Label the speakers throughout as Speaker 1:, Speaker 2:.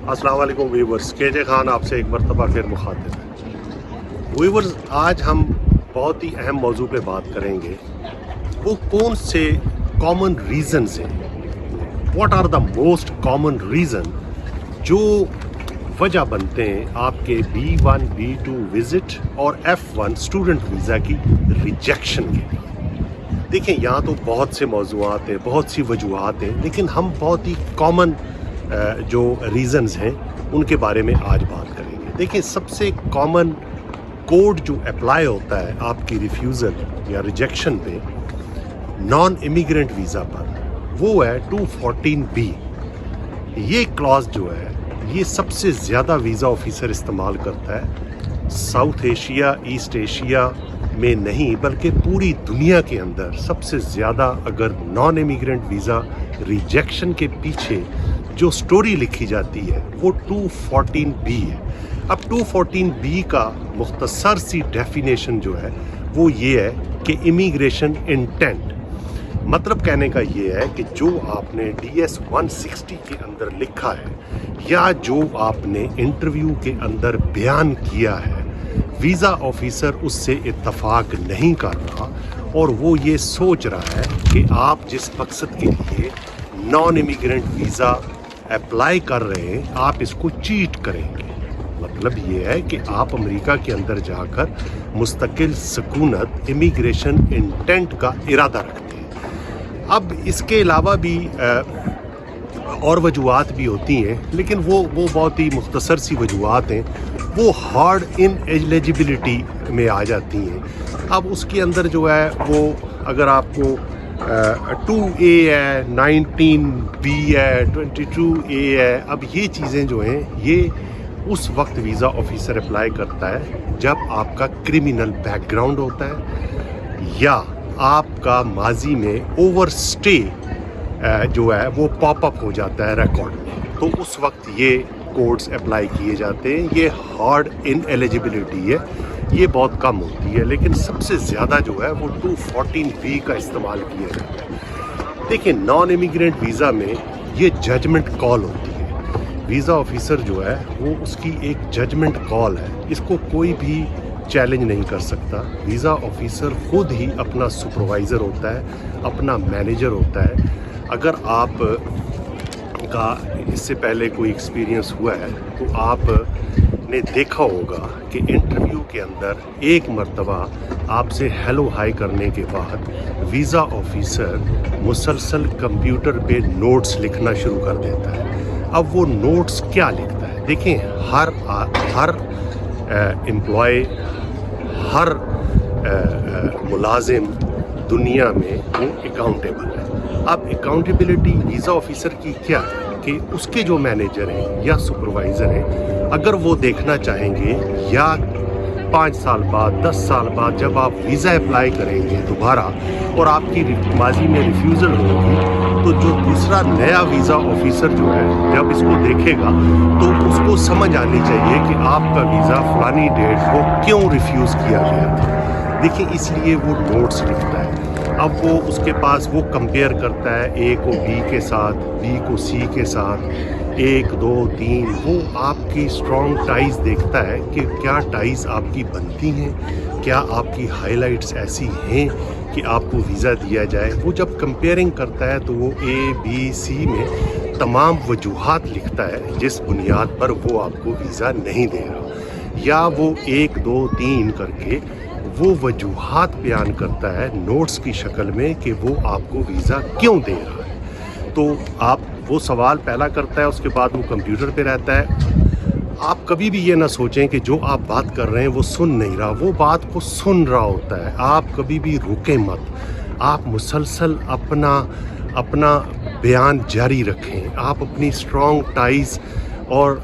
Speaker 1: अस्सलाम वालेकुम viewers, KJ Khan आपसे एक मरतबा फिर मुखातिब है। व्यूवर्स, आज हम बहुत ही अहम मौजू पे बात करेंगे। वो कौन से कॉमन रीज़न्स हैं, what are the most common reason जो वजह बनते हैं आपके B1 B2 विज़िट और F1 स्टूडेंट वीज़ा की रिजेक्शन के लिए। देखिए, यहाँ तो बहुत से मौज़ूआत हैं, बहुत सी वजूहात हैं, लेकिन हम बहुत ही कॉमन जो रीज़न्स हैं उनके बारे में आज बात करेंगे। देखिए, सबसे कॉमन कोड जो अप्लाई होता है आपकी रिफ्यूज़ल या रिजेक्शन पे नॉन इमिग्रेंट वीज़ा पर, वो है 214B। ये क्लॉज जो है ये सबसे ज़्यादा वीज़ा ऑफिसर इस्तेमाल करता है। साउथ एशिया, ईस्ट एशिया में नहीं बल्कि पूरी दुनिया के अंदर सबसे ज़्यादा अगर नॉन इमिग्रेंट वीज़ा रिजेक्शन के पीछे जो स्टोरी लिखी जाती है वो 214B है। अब 214B का मुख्तसर सी डेफिनेशन जो है वो ये है कि इमिग्रेशन इंटेंट, मतलब कहने का ये है कि जो आपने DS 160 के अंदर लिखा है या जो आपने इंटरव्यू के अंदर बयान किया है, वीज़ा ऑफिसर उससे इत्तफाक नहीं कर रहा और वो ये सोच रहा है कि आप जिस मकसद के लिए नॉन इमिग्रेंट वीज़ा अप्लाई कर रहे हैं आप इसको चीट करेंगे। मतलब ये है कि आप अमेरिका के अंदर जाकर मुस्तकिल सकूनत इमिग्रेशन इंटेंट का इरादा रखते हैं। अब इसके अलावा भी और वजूहात भी होती हैं, लेकिन वो बहुत ही मुख्तसर सी वजूहात हैं, वो हार्ड इन एलिजिबिलिटी में आ जाती हैं। अब उसके अंदर जो है वो अगर आपको 2A है, 19B है, 22A है, अब ये चीज़ें जो हैं ये उस वक्त वीज़ा ऑफिसर अप्लाई करता है जब आपका क्रिमिनल बैकग्राउंड होता है या आपका माजी में ओवरस्टे जो है वो पॉपअप हो जाता है रिकॉर्ड में, तो उस वक्त ये कोड्स अप्लाई किए जाते हैं। ये हार्ड इन एलिजिबिलिटी है, ये बहुत कम होती है, लेकिन सबसे ज़्यादा जो है वो 214B का इस्तेमाल किया जाता है। देखिए, नॉन इमिग्रेंट वीज़ा में ये जजमेंट कॉल होती है। वीज़ा ऑफिसर जो है वो उसकी एक जजमेंट कॉल है, इसको कोई भी चैलेंज नहीं कर सकता। वीज़ा ऑफिसर खुद ही अपना सुपरवाइज़र होता है, अपना मैनेजर होता है। अगर आप का इससे पहले कोई एक्सपीरियंस हुआ है तो आपने देखा होगा कि इंटरव्यू के अंदर एक मर्तबा आपसे हेलो हाय करने के बाद वीज़ा ऑफिसर मुसलसल कंप्यूटर पे नोट्स लिखना शुरू कर देता है। अब वो नोट्स क्या लिखता है, देखें, हर एम्प्लॉय, हर मुलाजिम दुनिया में वो अकाउंटेबल है। अब अकाउंटेबिलिटी वीज़ा ऑफिसर की क्या है कि उसके जो मैनेजर हैं या सुपरवाइज़र हैं, अगर वो देखना चाहेंगे या 5 साल बाद, 10 साल बाद जब आप वीज़ा अप्लाई करेंगे दोबारा और आपकी माजी में रिफ्यूज़ल होगी, तो जो दूसरा नया वीज़ा ऑफिसर जो है जब इसको देखेगा तो उसको समझ आनी चाहिए कि आपका वीज़ा फलानी डेट को क्यों रिफ्यूज़ किया गया था। देखिए, इसलिए वो नोट्स लिखता है। अब वो उसके पास वो कंपेयर करता है A को B के साथ, B को C के साथ, 1 2 3, वो आपकी स्ट्रॉन्ग टाइज देखता है कि क्या टाइज आपकी बनती हैं, क्या आपकी हाइलाइट्स ऐसी हैं कि आपको वीज़ा दिया जाए। वो जब कंपेयरिंग करता है तो वो A B C में तमाम वजूहात लिखता है जिस बुनियाद पर वो आपको वीज़ा नहीं दे रहा, या वो 1 2 3 करके वो वजूहात बयान करता है नोट्स की शक्ल में कि वो आपको वीज़ा क्यों दे रहा है। तो आप वो सवाल पहला करता है, उसके बाद वो कंप्यूटर पे रहता है। आप कभी भी ये ना सोचें कि जो आप बात कर रहे हैं वो सुन नहीं रहा, वो बात को सुन रहा होता है। आप कभी भी रुकें मत, आप मुसलसल अपना बयान जारी रखें। आप अपनी स्ट्रॉन्ग टाइज और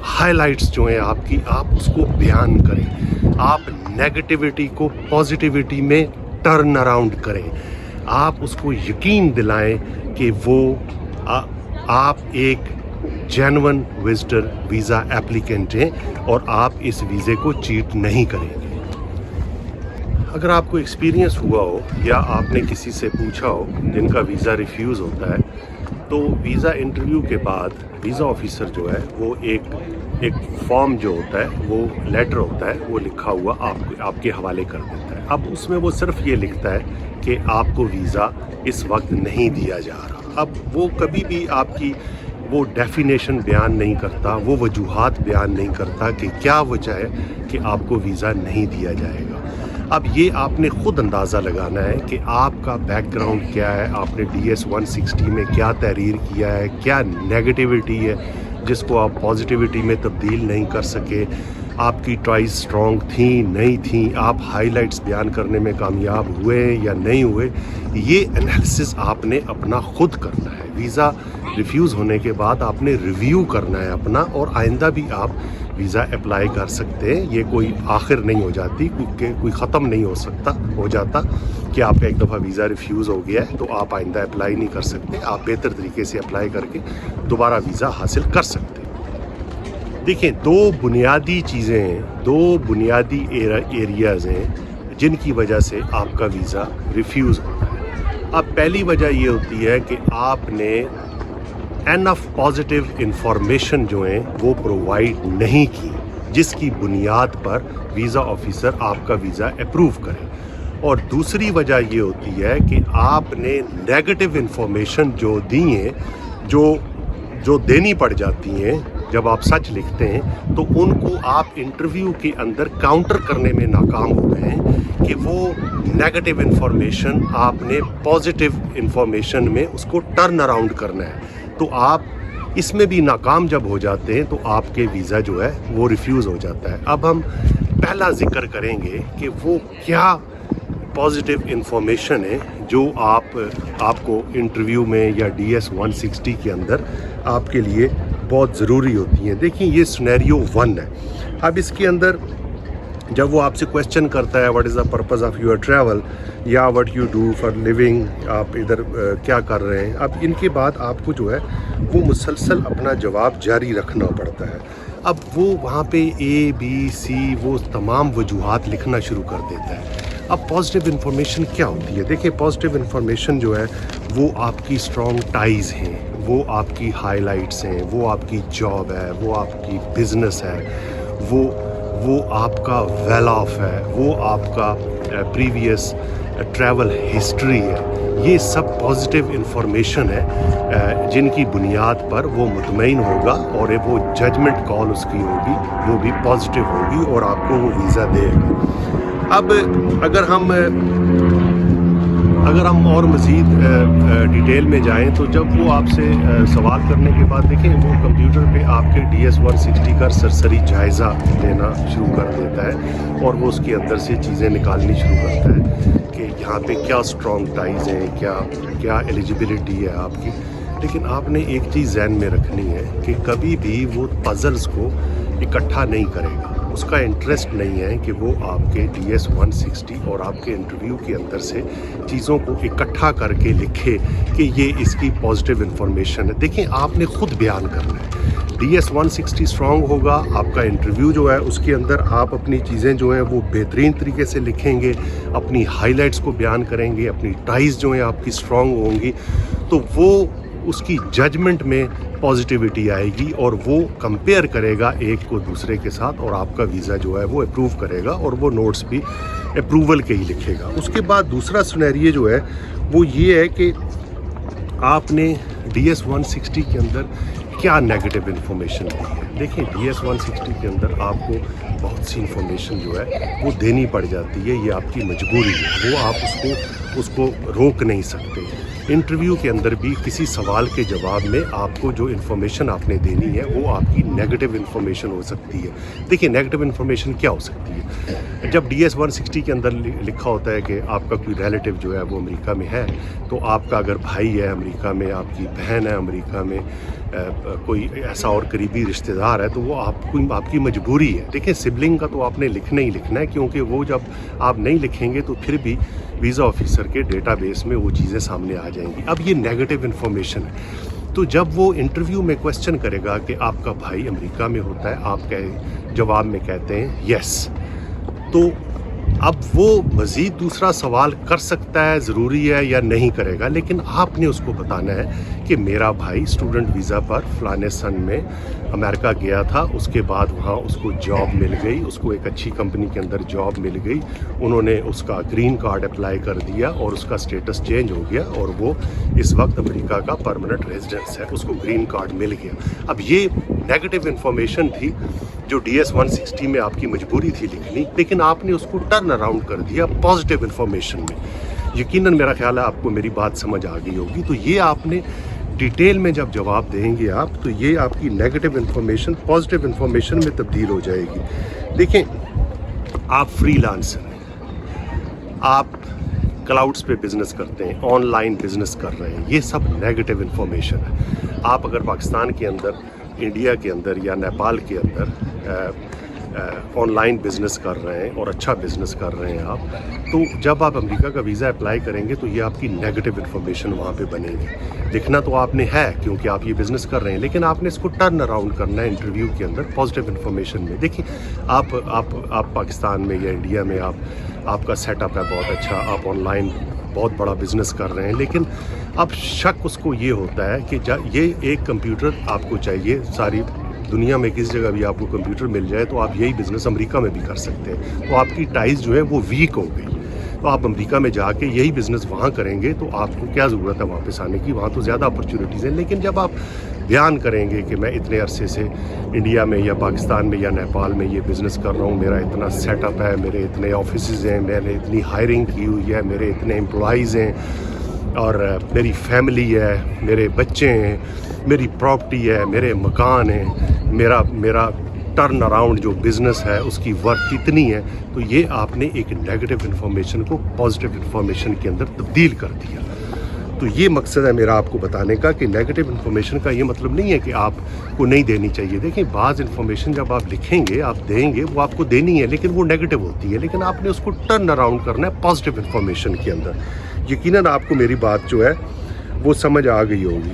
Speaker 1: हाइलाइट्स जो हैं आपकी, आप उसको बयान करें। आप नेगेटिविटी को पॉजिटिविटी में टर्न अराउंड करें। आप उसको यकीन दिलाएं कि वो आप एक जेन्युइन विजिटर वीज़ा एप्लीकेंट हैं और आप इस वीज़े को चीट नहीं करेंगे। अगर आपको एक्सपीरियंस हुआ हो या आपने किसी से पूछा हो जिनका वीज़ा रिफ्यूज़ होता है, तो वीज़ा इंटरव्यू के बाद वीज़ा ऑफिसर जो है वो एक फॉर्म जो होता है, वो लेटर होता है, वो लिखा हुआ आपके हवाले कर देता है। अब उसमें वो सिर्फ ये लिखता है कि आपको वीज़ा इस वक्त नहीं दिया जा रहा। अब वो कभी भी आपकी वो डेफिनेशन बयान नहीं करता, वो वजूहात बयान नहीं करता कि क्या वजह है कि आपको वीज़ा नहीं दिया जाएगा। अब ये आपने ख़ुद अंदाज़ा लगाना है कि आपका बैकग्राउंड क्या है, आपने DS 160 में क्या तहरीर किया है, क्या नेगेटिविटी है जिसको आप पॉजिटिविटी में तब्दील नहीं कर सके, आपकी चॉइस स्ट्रॉन्ग थी नहीं थी, आप हाइलाइट्स बयान करने में कामयाब हुए या नहीं हुए, ये एनालिसिस आपने अपना ख़ुद करना है। वीज़ा रिफ्यूज़ होने के बाद आपने रिव्यू करना है अपना, और आइंदा भी आप वीज़ा अप्लाई कर सकते हैं। ये कोई आखिर नहीं हो जाती, कोई ख़त्म नहीं हो जाता कि आपका एक दफ़ा वीज़ा रिफ्यूज़ हो गया है तो आप आइंदा अप्लाई नहीं कर सकते। आप बेहतर तरीके से अप्लाई करके दोबारा वीज़ा हासिल कर सकते हैं। देखिए, दो बुनियादी चीज़ें हैं, दो बुनियादी एरियाज़ हैं जिनकी वजह से आपका वीज़ा रिफ्यूज़ होता है। अब पहली वजह ये होती है कि आपने एनफ पॉजिटिव इंफॉर्मेशन जो है वो प्रोवाइड नहीं की, जिसकी बुनियाद पर वीज़ा ऑफिसर आपका वीज़ा अप्रूव करे। और दूसरी वजह ये होती है कि आपने नेगेटिव इंफॉर्मेशन जो दी हैं, जो देनी पड़ जाती हैं जब आप सच लिखते हैं, तो उनको आप इंटरव्यू के अंदर काउंटर करने में नाकाम हो गए हैं कि वो नेगेटिव इंफॉर्मेशन आपने पॉजिटिव इंफॉर्मेशन में उसको टर्न अराउंड करना है। तो आप इसमें भी नाकाम जब हो जाते हैं तो आपके वीज़ा जो है वो रिफ्यूज़ हो जाता है। अब हम पहला जिक्र करेंगे कि वो क्या पॉजिटिव इंफॉर्मेशन है जो आपको इंटरव्यू में या DS 160 के अंदर आपके लिए बहुत ज़रूरी होती हैं। देखिए, ये सिनेरियो 1 है। अब इसके अंदर जब वो आपसे क्वेश्चन करता है what is the purpose of your travel या what you do for living, आप इधर क्या कर रहे हैं, अब इनके बाद आपको जो है वो मुसलसल अपना जवाब जारी रखना पड़ता है। अब वो वहाँ पे ABC वो तमाम वजूहात लिखना शुरू कर देता है। अब पॉजिटिव इन्फॉर्मेशन क्या होती है? देखिए, पॉजिटिव इन्फॉर्मेशन जो है वो आपकी स्ट्रॉन्ग टाइज़ हैं, वो आपकी हाइलाइट्स हैं, वो आपकी जॉब है, वो आपकी बिज़नेस है, वो आपका वेल ऑफ है, वो आपका प्रीवियस ट्रैवल हिस्ट्री है। ये सब पॉजिटिव इन्फॉर्मेशन है जिनकी बुनियाद पर वो मुतमईन होगा और वो जजमेंट कॉल उसकी होगी वो भी पॉजिटिव होगी और आपको वो वीज़ा देगा। अब अगर हम और मज़ीद डिटेल में जाएं तो जब वो आपसे सवाल करने के बाद देखें, वो कंप्यूटर पे आपके DS 160 का सरसरी जायज़ा लेना शुरू कर देता है और वो उसके अंदर से चीज़ें निकालनी शुरू करता है कि यहाँ पे क्या स्ट्रॉन्ग टाइज़ हैं, क्या एलिजिबिलिटी है आपकी। लेकिन आपने एक चीज़ ज़हन में रखनी है कि कभी भी वो पज़ल्स को इकट्ठा नहीं करेगा। उसका इंटरेस्ट नहीं है कि वो आपके DS 160 और आपके इंटरव्यू के अंदर से चीज़ों को इकट्ठा करके लिखे कि ये इसकी पॉजिटिव इन्फॉर्मेशन है। देखिए, आपने ख़ुद बयान करना है। DS 160 स्ट्रॉन्ग होगा, आपका इंटरव्यू जो है उसके अंदर आप अपनी चीज़ें जो हैं वो बेहतरीन तरीके से लिखेंगे, अपनी हाइलाइट्स को बयान करेंगे, अपनी टाइज़ जो हैं आपकी स्ट्रॉन्ग होंगी, तो वो उसकी जजमेंट में पॉजिटिविटी आएगी और वो कंपेयर करेगा एक को दूसरे के साथ और आपका वीज़ा जो है वो अप्रूव करेगा और वो नोट्स भी अप्रूवल के ही लिखेगा। उसके बाद दूसरा सिनेरियो जो है वो ये है कि आपने DS 160 के अंदर क्या नेगेटिव इन्फॉर्मेशन दी है। देखिए, DS 160 के अंदर आपको बहुत सी इन्फॉर्मेशन जो है वो देनी पड़ जाती है, ये आपकी मजबूरी है, वो आप उसको रोक नहीं सकते। इंटरव्यू के अंदर भी किसी सवाल के जवाब में आपको जो इन्फॉर्मेशन आपने देनी है वो आपकी नेगेटिव इन्फॉर्मेशन हो सकती है। देखिए, नेगेटिव इन्फॉर्मेशन क्या हो सकती है? जब DS 160 के अंदर लिखा होता है कि आपका कोई रिलेटिव जो है वो अमेरिका में है, तो आपका अगर भाई है अमेरिका में, आपकी बहन है अमेरिका में, कोई ऐसा और करीबी रिश्तेदार है, तो वो आपकी मजबूरी है। देखिए, सिबलिंग का तो आपने लिखना ही लिखना है, क्योंकि वो जब आप नहीं लिखेंगे तो फिर भी वीज़ा ऑफिसर के डेटाबेस में वो चीज़ें सामने आ जाएंगी। अब ये नेगेटिव इन्फॉर्मेशन है, तो जब वो इंटरव्यू में क्वेश्चन करेगा कि आपका भाई अमेरिका में होता है, आप जवाब में कहते हैं यस, तो اب وہ مزید دوسرا سوال کر سکتا ہے ضروری ہے یا نہیں کرے گا، لیکن آپ نے اس کو بتانا ہے کہ میرا بھائی اسٹوڈنٹ ویزا پر فلانے سن میں امریکہ گیا تھا، اس کے بعد وہاں اس کو جاب مل گئی، اس کو ایک اچھی کمپنی کے اندر جاب مل گئی، انہوں نے اس کا گرین کارڈ اپلائی کر دیا اور اس کا سٹیٹس چینج ہو گیا اور وہ اس وقت امریکہ کا پرماننٹ ریزیڈنس ہے، اس کو گرین کارڈ مل گیا۔ اب یہ نیگیٹو انفارمیشن تھی جو DS 160 میں آپ کی مجبوری تھی لکھنی، لیکن آپ نے اس کو ٹرن اراؤنڈ کر دیا پازیٹیو انفارمیشن میں۔ یقیناً میرا خیال ہے آپ کو میری بات سمجھ آ گئی ہوگی۔ تو یہ آپ نے ڈیٹیل میں جب جواب دیں گے آپ، تو یہ آپ کی نیگیٹو انفارمیشن پازیٹیو انفارمیشن میں تبدیل ہو جائے گی۔ دیکھیں، آپ فری لانسر ہیں، آپ کلاؤڈس پہ بزنس کرتے ہیں، آن لائن بزنس کر رہے ہیں، یہ سب نیگیٹو انفارمیشن ہے۔ آپ اگر پاکستان کے اندر، انڈیا کے اندر یا نیپال کے اندر آن لائن بزنس کر رہے ہیں اور اچھا بزنس کر رہے ہیں آپ، تو جب آپ امریکہ کا ویزا اپلائی کریں گے تو یہ آپ کی نیگیٹو انفارمیشن وہاں پہ بنے گی۔ لکھنا تو آپ نے ہے کیونکہ آپ یہ بزنس کر رہے ہیں، لیکن آپ نے اس کو ٹرن اراؤنڈ کرنا ہے انٹرویو کے اندر پازیٹیو انفارمیشن میں۔ دیکھیں، آپ پاکستان میں یا انڈیا میں آپ کا سیٹ اپ ہے بہت اچھا، آپ آن لائن بہت بڑا بزنس کر رہے ہیں، لیکن اب شک اس کو یہ ہوتا ہے کہ یہ ایک کمپیوٹر آپ کو چاہیے، ساری دنیا میں کسی جگہ بھی آپ کو کمپیوٹر مل جائے تو آپ یہی بزنس امریکہ میں بھی کر سکتے ہیں، تو آپ کی ٹائز جو ہے وہ ویک ہو گئی، تو آپ امریکہ میں جا کے یہی بزنس وہاں کریں گے تو آپ کو کیا ضرورت ہے واپس آنے کی، وہاں تو زیادہ اپرچونیٹیز ہیں۔ لیکن جب آپ بیان کریں گے کہ میں اتنے عرصے سے انڈیا میں یا پاکستان میں یا نیپال میں یہ بزنس کر رہا ہوں، میرا اتنا سیٹ اپ ہے، میرے اتنے آفیسز ہیں، میں نے اتنی ہائرنگ کی ہوئی ہے، میرے اتنے امپلائیز ہیں اور میری فیملی ہے، میرے بچے ہیں، میری پراپرٹی ہے، میرے مکان ہیں، میرا ٹرن اراؤنڈ جو بزنس ہے اس کی ورتھ اتنی ہے، تو یہ آپ نے ایک نیگیٹو انفارمیشن کو پازیٹیو انفارمیشن کے اندر تبدیل کر دیا۔ تو یہ مقصد ہے میرا آپ کو بتانے کا کہ نیگیٹو انفارمیشن کا یہ مطلب نہیں ہے کہ آپ کو نہیں دینی چاہیے۔ دیکھیں، بعض انفارمیشن جب آپ لکھیں گے، آپ دیں گے، وہ آپ کو دینی ہے لیکن وہ نیگیٹو ہوتی ہے، لیکن آپ نے اس کو ٹرن اراؤنڈ کرنا ہے پازیٹیو انفارمیشن کے اندر۔ یقیناً آپ کو میری بات جو ہے وہ سمجھ آ گئی ہوگی۔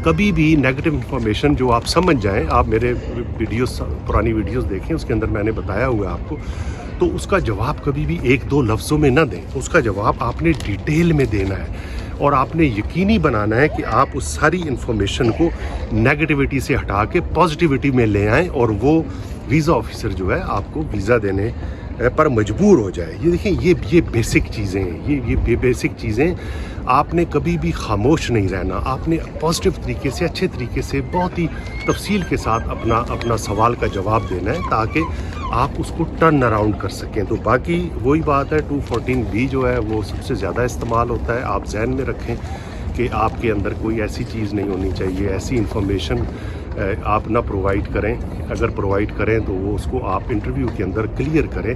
Speaker 1: کبھی بھی نیگیٹو انفارمیشن جو آپ سمجھ جائیں، آپ میرے ویڈیوز، پرانی ویڈیوز دیکھیں، اس کے اندر میں نے بتایا ہوا ہے آپ کو، تو اس کا جواب کبھی بھی ایک دو لفظوں میں نہ دیں، اس کا جواب آپ نے ڈیٹیل میں دینا ہے اور آپ نے یقینی بنانا ہے کہ آپ اس ساری انفارمیشن کو نیگیٹیوٹی سے ہٹا کے پازیٹیوٹی میں لے آئیں اور وہ ویزا آفیسر جو ہے آپ کو ویزا دینے پر مجبور ہو جائے۔ یہ دیکھیں، یہ بیسک چیزیں ہیں، یہ بیسک چیزیں آپ نے کبھی بھی خاموش نہیں رہنا، آپ نے پازیٹیو طریقے سے، اچھے طریقے سے، بہت ہی تفصیل کے ساتھ اپنا سوال کا جواب دینا ہے تاکہ آپ اس کو ٹرن اراؤنڈ کر سکیں۔ تو باقی وہی بات ہے، 214B جو ہے وہ سب سے زیادہ استعمال ہوتا ہے۔ آپ ذہن میں رکھیں کہ آپ کے اندر کوئی ایسی چیز نہیں ہونی چاہیے، ایسی انفارمیشن آپ نہ پرووائڈ کریں، اگر پرووائڈ کریں تو وہ اس کو آپ انٹرویو کے اندر کلیئر کریں،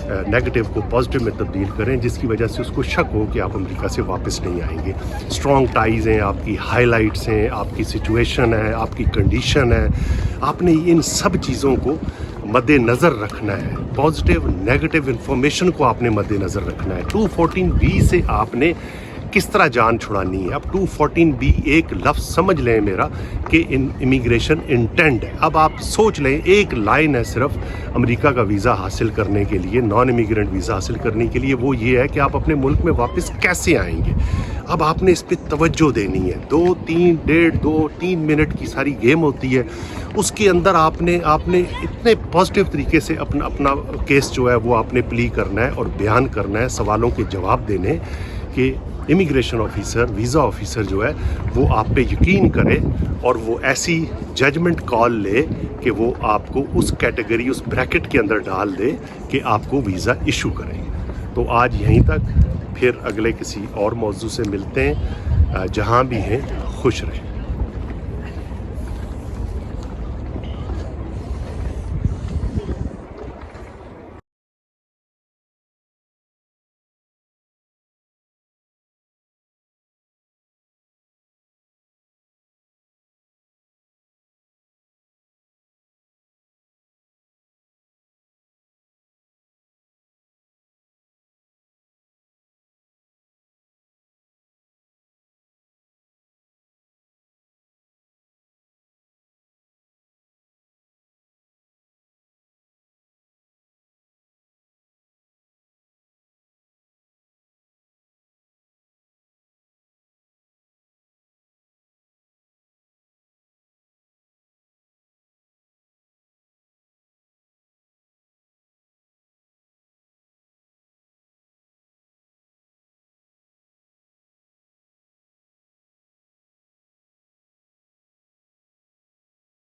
Speaker 1: نیگیٹو کو پازیٹیو میں تبدیل کریں، جس کی وجہ سے اس کو شک ہو کہ آپ امریکہ سے واپس نہیں آئیں گے۔ اسٹرانگ ٹائز ہیں، آپ کی ہائی لائٹس ہیں، آپ کی سچویشن ہے، آپ کی کنڈیشن ہے، آپ نے ان سب چیزوں کو مد نظر رکھنا ہے، پازیٹیو نیگیٹو انفارمیشن کو آپ نے مد نظر رکھنا ہے۔ 214B سے آپ نے کس طرح جان چھڑانی ہے؟ اب 214B ایک لفظ سمجھ لیں میرا کہ امیگریشن انٹینٹ ہے۔ اب آپ سوچ لیں، ایک لائن ہے صرف امریکہ کا ویزا حاصل کرنے کے لیے، نان امیگرینٹ ویزا حاصل کرنے کے لیے، وہ یہ ہے کہ آپ اپنے ملک میں واپس کیسے آئیں گے۔ اب آپ نے اس پہ توجہ دینی ہے، 2-3 منٹ کی ساری گیم ہوتی ہے، اس کے اندر آپ نے اتنے پازیٹیو طریقے سے اپنا کیس جو ہے وہ آپ نے پلی کرنا ہے اور بیان کرنا ہے، سوالوں کے جواب دینے کہ امیگریشن آفیسر، ویزا آفیسر جو ہے وہ آپ پہ یقین کرے اور وہ ایسی ججمنٹ کال لے کہ وہ آپ کو اس کیٹیگری، اس بریکٹ کے اندر ڈال دے کہ آپ کو ویزا ایشو کریں۔ تو آج یہیں تک، پھر اگلے کسی اور موضوع سے ملتے ہیں۔ جہاں بھی ہیں خوش رہیں۔